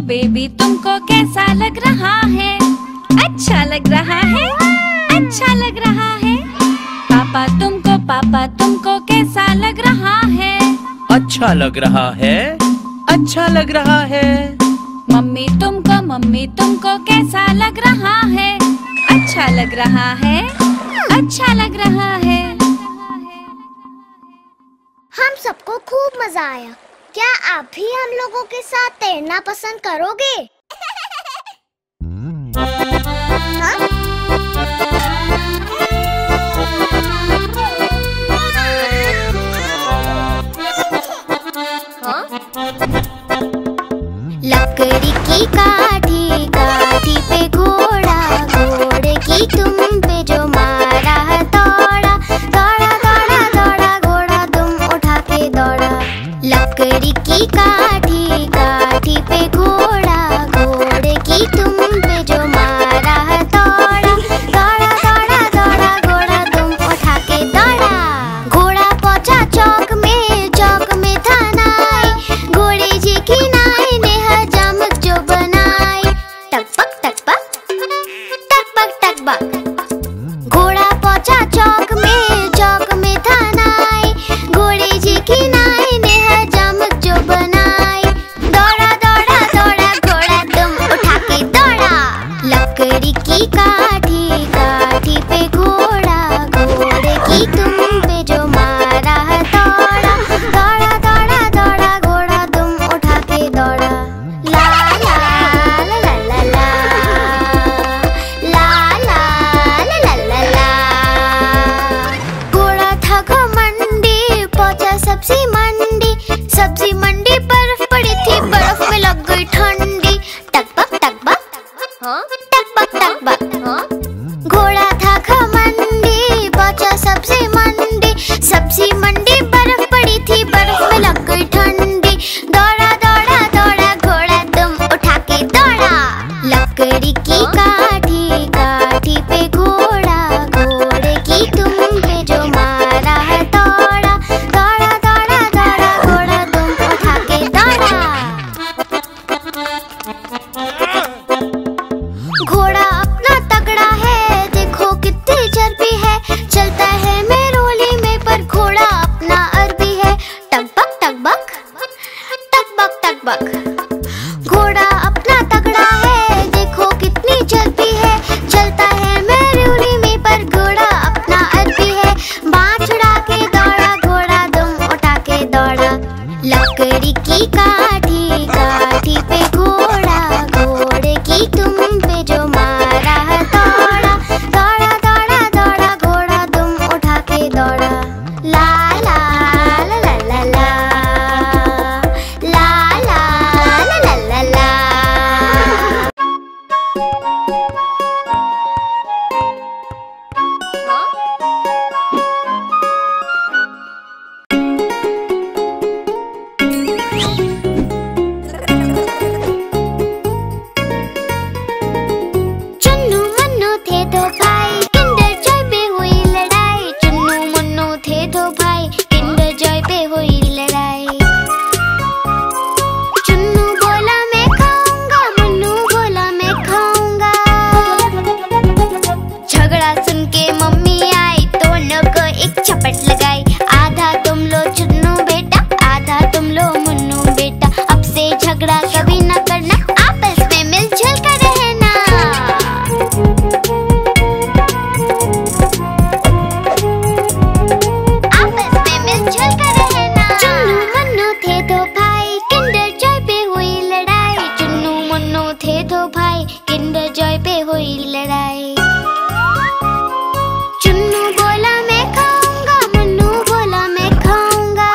Baby तुमको कैसा लग रहा है? अच्छा लग रहा है, अच्छा लग रहा है। पापा तुमको कैसा लग रहा है? अच्छा लग रहा है, अच्छा लग रहा है। मम्मी तुमको कैसा लग रहा है? अच्छा लग रहा है, अच्छा लग रहा है। हम सबको खूब मजा आया। क्या आप भी हम लोगों के साथ तैरना पसंद करोगे? लकड़ी की काठी, काठी पे घोड़ा, घोड़े की तुम पे जो मारा दौड़ा, दौड़ा दौड़ा दौड़ा घोड़ा तुम उठा के दौड़ा। लकड़ी की काठी, काठी पे घोड़ा, घोड़े की तुम पे जो मारा है दौड़ा, दौड़ा दौड़ा दौड़ा घोड़ा तुम उठा के दौड़ा। घोड़ा पहुंचा चौक में, चौक में था नाई, घोड़े जी की नाई ने हजामत जो बनाई। टकबक टकबक टकबक टकबक। घोड़ा पहुंचा चौक में, चौक में था नाई, घोड़े जी की नाई ने हजामत जो बनाई। दौड़ा दौड़ा दौड़ा घोड़ा तुम उठा के दौड़ा। लकड़ी की काठी, काठी पे घोड़ा, घोड़े की तुम पे जो मारा है दौड़ा, दौड़ा दौड़ा दौड़ा घोड़ा तुम उठा के दौड़ा। ला ला ला ला ला ला, ला ला ला ला ला ला। घोड़ा था घमंडी, पहुंचा सब्जी मंडी, सब्जी मंडी बर्फ पड़ी थी, बर्फ में लग गई ठंडी। टकबक टकबक टकबक टकबक। घोड़ा था घमंडी, पहुंचा सब्जी मंडी, सब्जी मंडी बर्फ पड़ी थी, बर्फ में लग गई ठंडी। दौड़ा दौड़ा दौड़ा घोड़ा तुम उठा के दौड़ा। लकड़ी की काठी, काठी पे घोड़ा, घोड़े की तुम पे जो मारा है दौड़ा, दौड़ा दौड़ा दौड़ा घोड़ा तुम उठा के दौड़ा। घोड़ा अपना तगड़ा है, देखो कितनी चर्बी है, चलता है मेरोली में पर घोड़ा अपना अरबी है। टकबक टकबक टकबक टकबक। घोड़ा अपना तगड़ा है, देखो कितनी चर्बी है, चलता है मेरोली में पर घोड़ा अपना अरबी है। बाँह छुड़ा के दौड़ा घोड़ा तुम उठा के दौड़ा। लकड़ी की काठी, काठी पे घोड़ा, घोड़े की तुम पे जो मारा है दौड़ा, दौड़ा दौड़ा दौड़ा घोड़ा तुम उठा के दौड़ा। ला ला ला ला ला ला, ला ला ला ला ला ला। चुन्नू मुन्नू थे दो भाई, किंडर जॉय पे हुई लड़ाई। चुन्नू मुन्नू थे दो भाई, किंडर जॉय पे हुई लड़ाई। चुन्नू बोला मैं खाऊंगा, मुन्नू बोला मैं खाऊंगा। झगड़ा सुन के मम्मी आई, दोनों को एक झपट लगाई। आधा तुम लो चुन्नू बेटा, आधा तुम लो मुन्नू बेटा। अब से झगड़ा कभी न करना, आपस में मिलजुल कर रहना। आपस में मिलजुल कर रहना। चुन्नू मुन्नू थे दो भाई, किंडर जॉय पे हुई लड़ाई। चुन्नू मुन्नू थे दो भाई, किंडर जॉय पे हुई लड़ाई। चुन्नू बोला मैं खाऊंगा, मुन्नू बोला मैं खाऊंगा।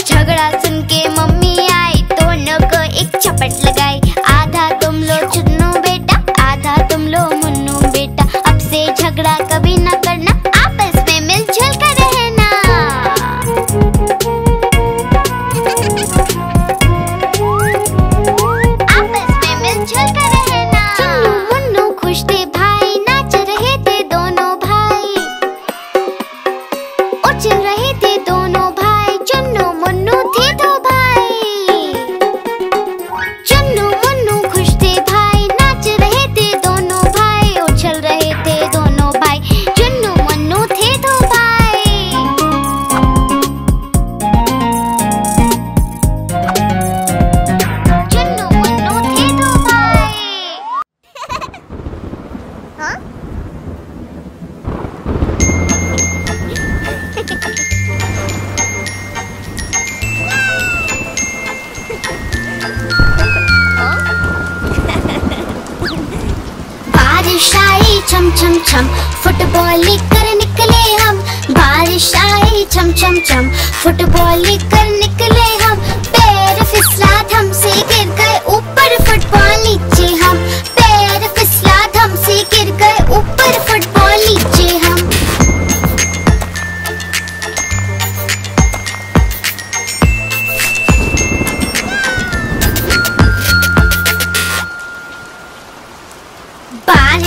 झगड़ा सुन के मम्मी आई, दोनों को एक झपट लगाई। आधा तुम लो चुन्नू बेटा, आधा तुम लो मुन्नू बेटा। अब से झगड़ा कभी न करना, आपस में मिलजुल कर रहना। आपस में मिलजुल कर रहना। चुन्नू मुन्नू खुश थे भाई, नाच रहे थे दोनों भाई, उछल रहे थे दोनों भाई। चुन्नू मुन्नू थे दो भाई। चुन्नू मुन्नू खुश थे भाई, नाच रहे थे दोनों भाई, उछल रहे थे दोनों भाई। चुन्नू मुन्नू थे दो भाई। चुन्नू मुन्नू थे दो भाई। हाँ? बारिश आई छम छम छम, फुटबॉल लेकर निकले हम। बारिश आई छम छम छम, फुटबॉल लेकर निकले हम। पैर फिसला धम से गिर गए ऊपर, फुटबॉल नीचे हम। पैर फिसला धम से गिर गए ऊपर, फुटबॉल नीचे हम।